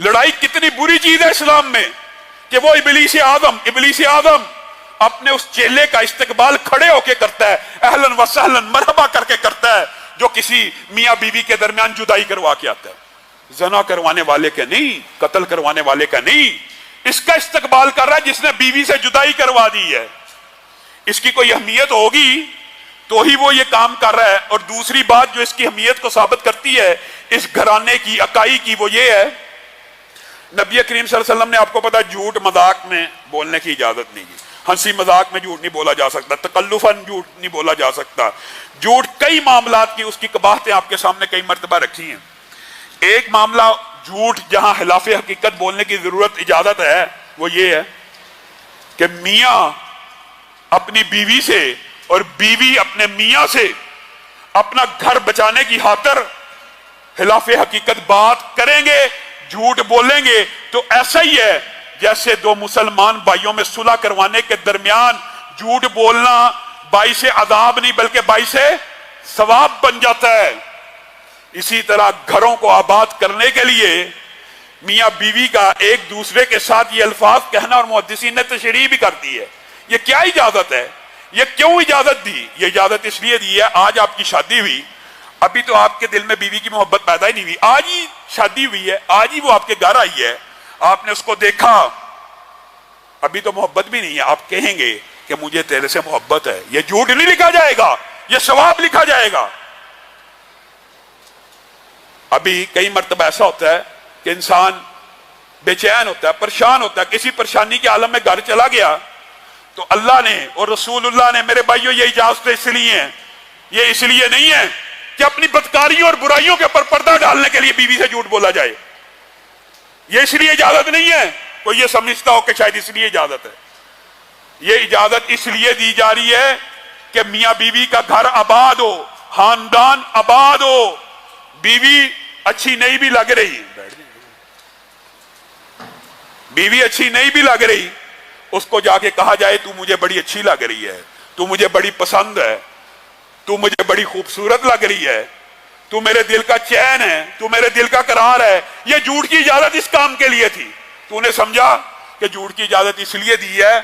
लड़ाई कितनी बुरी चीज है इस्लाम में कि वो इबलीस आदम अपने उस चेले का इस्तकबाल खड़े होके करता है, अहलन व सहलन मरहबा करके करता है, जो किसी मियां बीवी के दरमियान जुदाई करवा के आता है। जना करवाने वाले का नहीं, कत्ल करवाने वाले का नहीं, इसका इस्तकबाल कर रहा है जिसने बीवी से जुदाई करवा दी है। इसकी कोई अहमियत होगी तो ही वो ये काम कर रहा है। और दूसरी बात जो इसकी अहमियत को साबित करती है इस घराने की अकाई की, वो ये है नबी करीम सल्लल्लाहु अलैहि वसल्लम ने, आपको पता, झूठ मजाक में बोलने की इजाजत नहीं दी। हंसी मजाक में झूठ नहीं बोला जा सकता, तकल्लुफन झूठ नहीं बोला जा सकता। झूठ कई मामलात की उसकी कबाहतें आपके सामने कई मर्तबा रखी हैं। एक मामला झूठ जहां खिलाफ हकीकत बोलने की जरूरत इजाजत है वो ये है कि मियां अपनी बीवी से और बीवी अपने मियां से अपना घर बचाने की खातिर खिलाफ हकीकत बात करेंगे, झूठ बोलेंगे, तो ऐसा ही है जैसे दो मुसलमान भाइयों में सुलह करवाने के दरमियान झूठ बोलना बाइसे अदाब नहीं बल्कि बाइसे सवाब बन जाता है। इसी तरह घरों को आबाद करने के लिए मियां बीवी का एक दूसरे के साथ ये अल्फाज कहना, और मुहद्दिसीन ने तशरीह भी कर दी है। ये क्या इजाजत है? ये क्यों इजाजत दी? ये इजाजत इसलिए दी है, आज आपकी शादी हुई, अभी तो आपके दिल में बीवी की मोहब्बत पैदा ही नहीं हुई, आज ही शादी हुई है, आज ही वो आपके घर आई है, आपने उसको देखा, अभी तो मोहब्बत भी नहीं है, आप कहेंगे कि मुझे तेरे से मोहब्बत है। ये झूठ नहीं लिखा जाएगा, ये सवाब लिखा जाएगा। अभी कई मर्तबा ऐसा होता है कि इंसान बेचैन होता है, परेशान होता है, किसी परेशानी के आलम में घर चला गया तो अल्लाह ने और रसूलुल्लाह ने, मेरे भाइयों, ये इजाजत इसलिए है, ये इसलिए नहीं है कि अपनी बदकारियों और बुराइयों के ऊपर पर्दा डालने के लिए बीवी से झूठ बोला जाए। ये इसलिए इजाजत नहीं है कोई ये समझता हो कि शायद इसलिए इजाजत है। ये इजाजत इसलिए दी जा रही है कि मियां बीवी का घर आबाद हो, खानदान आबाद हो। बीवी अच्छी नहीं भी लग रही, बीवी अच्छी नहीं भी लग रही, उसको जाके कहा जाए तू मुझे बड़ी अच्छी लग रही है, तू मुझे बड़ी पसंद है, तू मुझे बड़ी खूबसूरत लग रही है, तू मेरे दिल का चैन है, तू मेरे दिल का करार है। ये झूठ की इजाजत इस काम के लिए थी। तूने समझा कि झूठ की इजाजत इसलिए दी है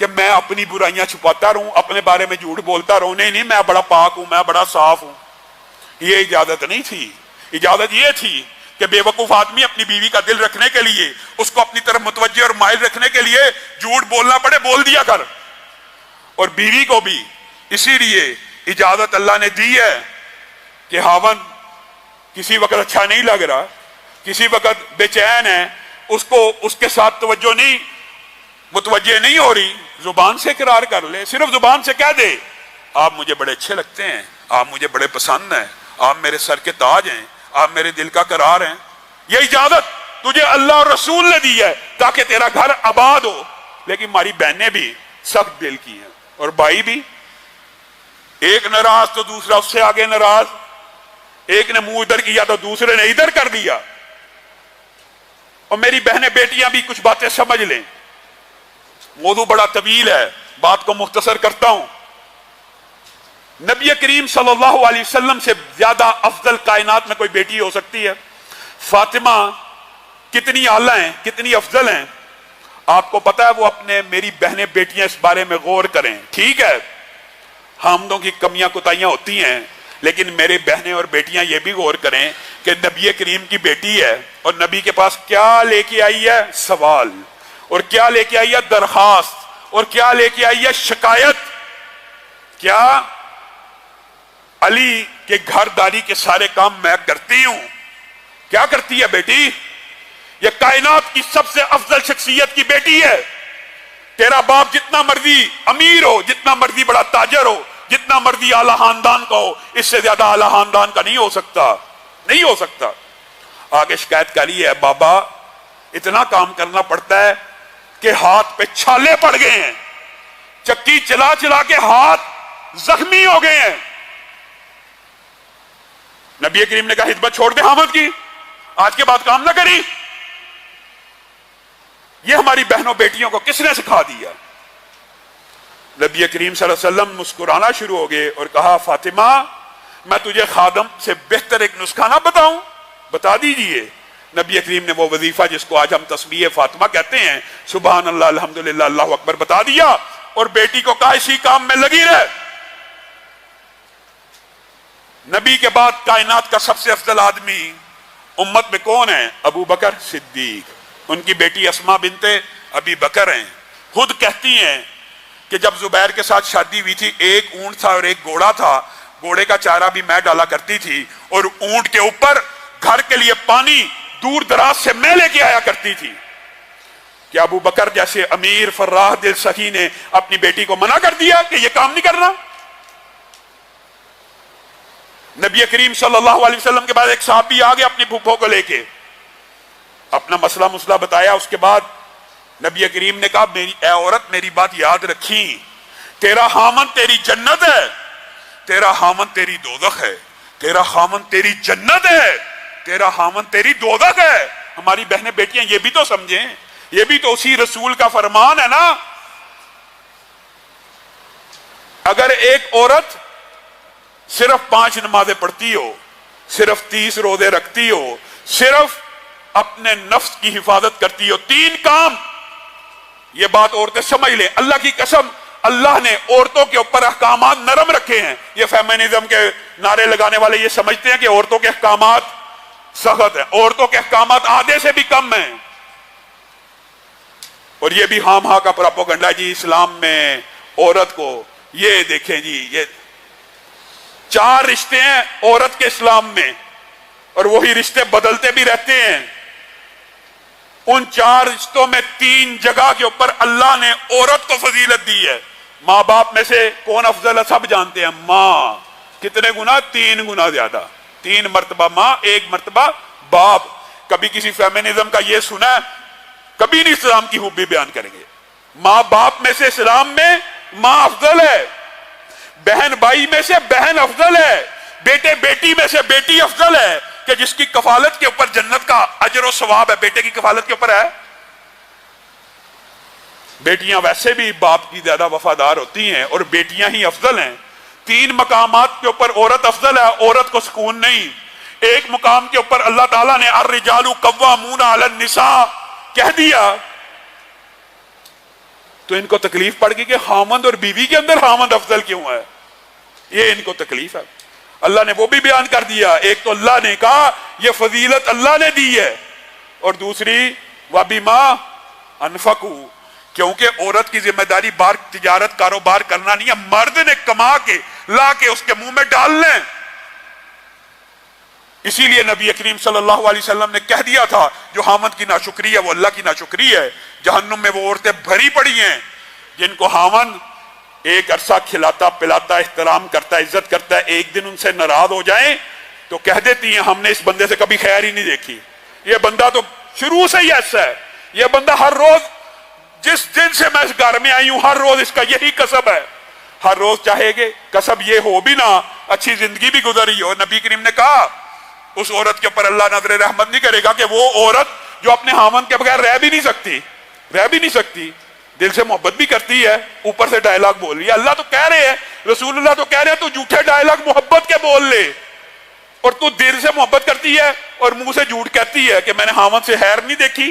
कि मैं अपनी बुराइयां छुपाता रहूं, अपने बारे में झूठ बोलता रहूं। नहीं, मैं बड़ा पाक हूं, मैं बड़ा साफ हूं। ये इजाजत नहीं थी। इजाजत ये थी कि बेवकूफ आदमी अपनी बीवी का दिल रखने के लिए, उसको अपनी तरफ मुतवज्जे और माइल रखने के लिए झूठ बोलना पड़े, बोल दिया कर। और बीवी को भी इसीलिए इजाजत अल्लाह ने दी है कि हावन किसी वक्त अच्छा नहीं लग रहा, किसी वक्त बेचैन है, उसको उसके साथ तवज्जो नहीं, मुतवज्जे नहीं हो रही, जुबान से इकरार कर ले, सिर्फ जुबान से कह दे आप मुझे बड़े अच्छे लगते हैं, आप मुझे बड़े पसंद हैं, आप मेरे सर के ताज हैं, आप मेरे दिल का करार हैं। ये इजाजत तुझे अल्लाह और रसूल ने दी है ताकि तेरा घर आबाद हो। लेकिन हमारी बहनें भी सख्त दिल की हैं और भाई भी, एक नाराज तो दूसरा उससे आगे नाराज, एक ने मुंह इधर किया तो दूसरे ने इधर कर दिया। और मेरी बहनें बेटियां भी कुछ बातें समझ लें, मौजू बड़ा तवील है, बात को मुख्तसर करता हूं। नबी करीम सल्लल्लाहु अलैहि वसल्लम से ज्यादा अफजल कायनात में कोई बेटी हो सकती है? फातिमा कितनी आला हैं, कितनी अफजल हैं, आपको पता है। वो अपने, मेरी बहनें बेटियां इस बारे में गौर करें। ठीक है, हमदों की कमियां कुताइयां होती हैं, लेकिन मेरे बहनें और बेटियां ये भी गौर करें कि नबी करीम की बेटी है और नबी के पास क्या लेके आई है? सवाल। और क्या लेके आई है? दरखास्त। और क्या लेके आई है? शिकायत। क्या? अली के घरदारी के सारे काम मैं करती हूं। क्या करती है बेटी? ये कायनात की सबसे अफजल शख्सियत की बेटी है। तेरा बाप जितना मर्जी अमीर हो, जितना मर्जी बड़ा ताजर हो, जितना मर्जी आला खानदान का हो, इससे ज्यादा आला खानदान का नहीं हो सकता, नहीं हो सकता। आगे शिकायत करी है, बाबा इतना काम करना पड़ता है कि हाथ पे छाले पड़ गए हैं, चक्की चला चला के हाथ जख्मी हो गए हैं। नबी करीम ने कहा हिदमत छोड़ दे हामद की, आज के बाद काम ना करी। ये हमारी बहनों बेटियों को किसने सिखा दिया? नबी करीम सल्लल्लाहु अलैहि वसल्लम मुस्कुराना शुरू हो गए और कहा, फातिमा मैं तुझे खादम से बेहतर एक नुस्खा ना बताऊं? बता दीजिए। नबी करीम ने वो वजीफा जिसको आज हम तस्बीह फातिमा कहते हैं, सुबहान अल्लाह अल्हम्दुलिल्लाह अल्लाहु अकबर बता दिया और बेटी को कहा इसी काम में लगी रहे। नबी के बाद कायनात का सबसे अफजल आदमी उम्मत में कौन है? अबू बकर सिद्दीक। उनकी बेटी अस्मा बिनते अबी बकर हैं। खुद कहती हैं कि जब जुबैर के साथ शादी हुई थी, एक ऊंट था और एक घोड़ा था, घोड़े का चारा भी मैं डाला करती थी और ऊंट के ऊपर घर के लिए पानी दूर दराज से मैं लेके आया करती थी। क्या अबू बकर जैसे अमीर फर्राह दिल सही ने अपनी बेटी को मना कर दिया कि यह काम नहीं करना? नबी करीम सल्लल्लाहु अलैहि वसल्लम के बाद एक साहबी आ गया अपनी फूफो को लेके, अपना मसला मुसला बताया। उसके बाद नबी करीम ने कहा, मेरी ए औरत मेरी बात याद रखी, तेरा हामन तेरी जन्नत है, तेरा हामन तेरी दोज़ख है, तेरा हामन तेरी जन्नत है, तेरा हामन तेरी दोज़ख है। हमारी बहनें बेटियां ये भी तो समझें, ये भी तो उसी रसूल का फरमान है ना। अगर एक औरत सिर्फ 5 नमाजें पढ़ती हो, सिर्फ 30 रोजे रखती हो, सिर्फ अपने नफ्स की हिफाजत करती हो, 3 काम, ये बात औरतें समझ लें। अल्लाह की कसम, अल्लाह ने औरतों के ऊपर अहकामात नरम रखे हैं। ये फेमिनिज्म के नारे लगाने वाले ये समझते हैं कि औरतों के अहकामात सख्त है, औरतों के अहकामात आधे से भी कम हैं। और ये भी हाम हा का प्रोपेगेंडा जी, इस्लाम में औरत को, ये देखें जी, ये 4 रिश्ते हैं औरत के इस्लाम में और वही रिश्ते बदलते भी रहते हैं। उन 4 रिश्तों में 3 जगह के ऊपर अल्लाह ने औरत को फजीलत दी है। माँ बाप में से कौन अफजल है सब जानते हैं। माँ कितने गुना? 3 गुना ज्यादा। 3 मर्तबा माँ, 1 मर्तबा बाप। कभी किसी फेमिनिज्म का ये सुना है? कभी नहीं इस्लाम की खूबी बयान करेंगे। माँ बाप में से इस्लाम में माँ अफजल है, बहन भाई में से बहन अफजल है, बेटे बेटी में से बेटी अफजल है, कि जिसकी कफालत के ऊपर जन्नत का अजर और सवाब है, बेटे की कफालत के ऊपर है। बेटियां वैसे भी बाप की ज्यादा वफादार होती हैं और बेटियां ही अफजल हैं। 3 मकामात के ऊपर औरत अफजल है, औरत को सुकून नहीं। एक मुकाम के ऊपर अल्लाह ताला ने अर्रिजालु कव्वामूना अलन निसा कह दिया, तो इनको तकलीफ पड़ गई कि हामद और बीवी के अंदर हामद अफजल क्यों है, ये इनको तकलीफ है। अल्लाह ने वो भी बयान कर दिया। एक तो अल्लाह ने कहा ये फजीलत अल्लाह ने दी है, और दूसरी वबिमा अनफकू, क्योंकि औरत की जिम्मेदारी बाहर तिजारत कारोबार करना नहीं है, मर्द ने कमा के ला के उसके मुंह में डाल लें। इसीलिए नबी करीम सल्लल्लाहु अलैहि वसल्लम ने कह दिया था, जो हामद की नाशुक्री है वो अल्लाह की नाशुक्री है। जहन्नुम में वो औरतें भरी पड़ी हैं जिनको हामद एक अरसा खिलाता पिलाता एहतराम करता इज्जत करता है, एक दिन उनसे नाराज हो जाए तो कह देती हैं हमने इस बंदे से कभी खैर ही नहीं देखी, ये बंदा तो शुरू से ही ऐसा है, ये बंदा हर रोज, जिस दिन से मैं इस घर में आई हूं हर रोज इसका यही कसब है। हर रोज चाहेगे कसब ये हो भी ना, अच्छी जिंदगी भी गुजरी हो। नबी करीम ने कहा उस औरत के ऊपर अल्लाह नजर रहमत नहीं करेगा कि वो औरत जो अपने हामन के बगैर रह भी नहीं सकती, दिल से मोहब्बत भी करती है, ऊपर से डायलॉग बोल रही है। अल्लाह तो कह रहे हैं, रसूलुल्लाह तो कह रहे हैं, तू झूठे डायलॉग मोहब्बत के बोल ले, और तू दिल से मोहब्बत करती है और मुंह से झूठ कहती है कि मैंने हामद से हैर नहीं देखी।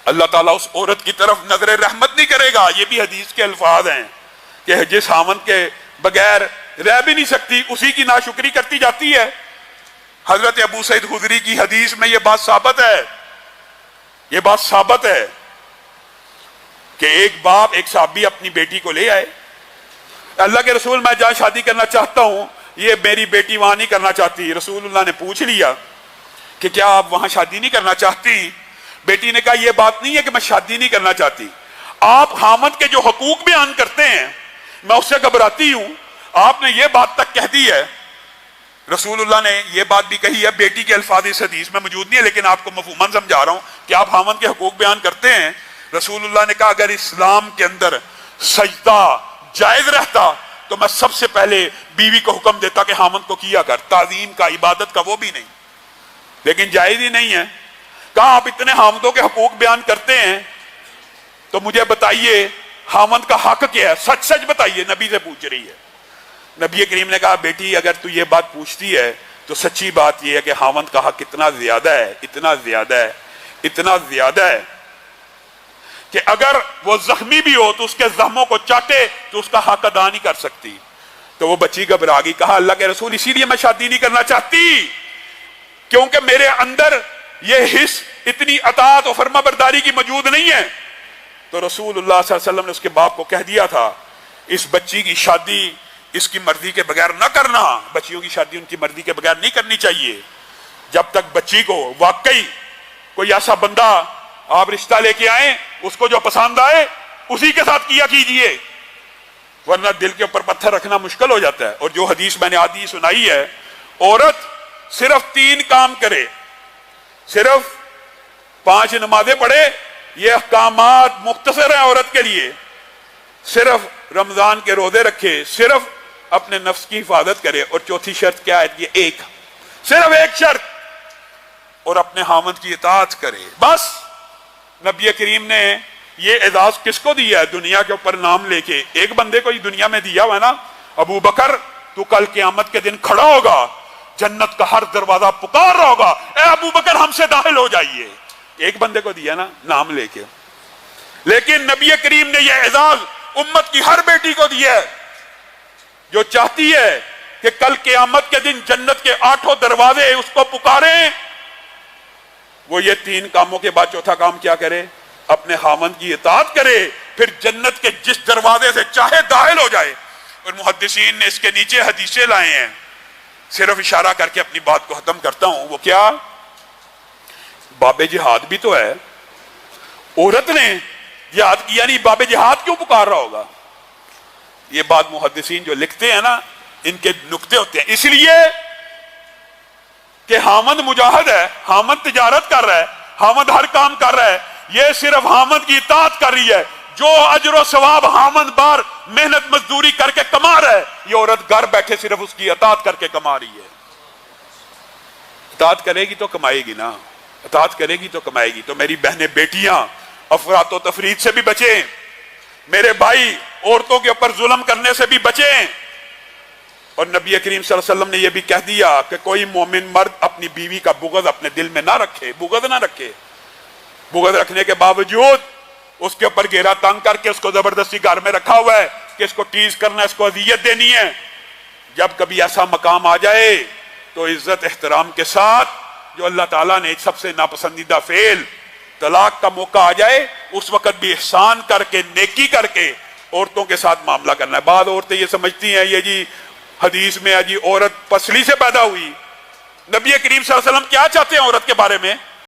अल्लाह ताला उस औरत की तरफ नजर रहमत नहीं करेगा। ये भी हदीस के अल्फाज हैं कि जिस हामद के बगैर रह भी नहीं सकती उसी की नाशुक्री करती जाती है। हजरत अबू सईद खुदरी की हदीस में यह बात साबित है कि एक बाप एक साहबी अपनी बेटी को ले आए, अल्लाह के रसूल मैं जहां शादी करना चाहता हूं, ये मेरी बेटी वहां नहीं करना चाहती। रसूलुल्लाह ने पूछ लिया कि क्या आप वहां शादी नहीं करना चाहती? बेटी ने कहा यह बात नहीं है कि मैं शादी नहीं करना चाहती, आप हामद के जो हकूक बयान करते हैं मैं उससे घबराती हूं, आपने ये बात तक कह दी है। रसूलुल्लाह ने यह बात भी कही है, बेटी के अल्फाज इस हदीस में मौजूद नहीं है, लेकिन आपको मफहूमन समझा रहा हूं कि आप हामद के हकूक बयान करते हैं। रसूलुल्लाह ने कहा अगर इस्लाम के अंदर सजदा जायज रहता तो मैं सबसे पहले बीवी को हुक्म देता कि हामद को किया कर, ताजीम का, इबादत का, वो भी नहीं, लेकिन जायज ही नहीं है। कहा आप इतने हामदों के हकूक बयान करते हैं तो मुझे बताइए हामद का हक क्या है, सच सच बताइए। नबी से पूछ रही है। नबी करीम ने कहा बेटी अगर तू ये बात पूछती है تو سچی بات یہ ہے کہ خاوند کا حق اتنا زیادہ ہے، اتنا زیادہ ہے، اتنا زیادہ ہے کہ اگر وہ زخمی بھی ہو تو اس کے زخموں کو چاٹے تو اس کا حق ادا نہیں کر سکتی۔ تو وہ بچی گھبرا گئی، کہا اللہ کے رسول اسی لیے میں شادی نہیں کرنا چاہتی کیونکہ میرے اندر یہ حص اتنی اطاعت و فرما برداری کی موجود نہیں ہے۔ تو رسول اللہ صلی اللہ علیہ وسلم نے اس کے باپ کو کہہ دیا تھا اس بچی کی شادی اس کی مرضی کے بغیر نہ کرنا، بچیوں کی شادی ان کی مرضی کے بغیر نہیں کرنی چاہیے، جب تک بچی کو واقعی کوئی ایسا بندہ آپ رشتہ لے کے آئیں اس کو جو پسند آئے اسی کے ساتھ کیا کیجئے، ورنہ دل کے اوپر پتھر رکھنا مشکل ہو جاتا ہے۔ اور جو حدیث میں نے آدھی سنائی ہے، عورت صرف 3 کام کرے، صرف 5 نمازیں پڑھے، یہ احکامات مختصر ہیں عورت کے لیے، صرف رمضان کے روزے رکھے، صرف اپنے نفس کی حفاظت کرے، اور چوتھی شرط کیا ہے؟ یہ صرف ایک شرط، اور اپنے خاوند کی اطاعت کرے، بس۔ نبی کریم نے یہ اعزاز کس کو دیا ہے دنیا کے اوپر نام لے کے؟ ایک بندے کو ہی دنیا میں دیا ہوا ہے نا، ابو بکر تو کل قیامت کے دن کھڑا ہوگا، جنت کا ہر دروازہ پکار رہا ہوگا، اے ابو بکر ہم سے داخل ہو جائیے، ایک بندے کو دیا نا نام لے کے۔ لیکن نبی کریم نے یہ اعزاز امت کی ہر بیٹی کو دیا ہے جو چاہتی ہے کہ کل قیامت کے دن جنت کے 8 دروازے اس کو پکاریں، وہ یہ 3 کاموں کے بعد چوتھا کام کیا کرے؟ اپنے خاوند کی اطاعت کرے، پھر جنت کے جس دروازے سے چاہے داخل ہو جائے۔ اور محدثین نے اس کے نیچے حدیثیں لائے ہیں، صرف اشارہ کر کے اپنی بات کو ختم کرتا ہوں۔ وہ کیا؟ باب جہاد بھی تو ہے، عورت نے جہاد کیا نہیں، باب جہاد کیوں پکار رہا ہوگا؟ یہ بات محدثین جو لکھتے ہیں نا ان کے نقطے ہوتے ہیں، اس لیے کہ خاوند مجاہد ہے، خاوند تجارت کر رہا ہے، خاوند ہر کام کر رہا ہے، یہ صرف خاوند کی اطاعت کر رہی ہے، جو اجر و ثواب خاوند بار محنت مزدوری کر کے کما رہا ہے، یہ عورت گھر بیٹھے صرف اس کی اطاعت کر کے کما رہی ہے۔ اطاعت کرے گی تو کمائے گی نا، اطاعت کرے گی تو کمائے گی۔ تو میری بہنیں بیٹیاں افراط و تفریط سے بھی بچیں، میرے بھائی عورتوں کے اوپر ظلم کرنے سے بھی بچیں۔ اور نبی کریم صلی اللہ علیہ وسلم نے یہ بھی کہہ دیا کہ کوئی مومن مرد اپنی بیوی کا بغض اپنے دل میں نہ رکھے، بغض نہ رکھے، بغض رکھنے کے باوجود اس کے اوپر گھیرا تنگ کر کے اس کو زبردستی گھر میں رکھا ہوا ہے کہ اس کو ٹیز کرنا ہے، اس کو اذیت دینی ہے۔ جب کبھی ایسا مقام آ جائے تو عزت احترام کے ساتھ، جو اللہ تعالیٰ نے سب سے ناپسندیدہ فعل طلاق کا موقع آ جائے، اس وقت بھی احسان کر کے نیکی کر کے عورتوں کے ساتھ معاملہ کرنا ہے۔ بعض عورتیں یہ سمجھتی ہیں یہ جی حدیث میں عورت پسلی سے پیدا ہوئی، نبی کریم صلی اللہ علیہ وسلم کیا چاہتے ہیں عورت کے بارے میں؟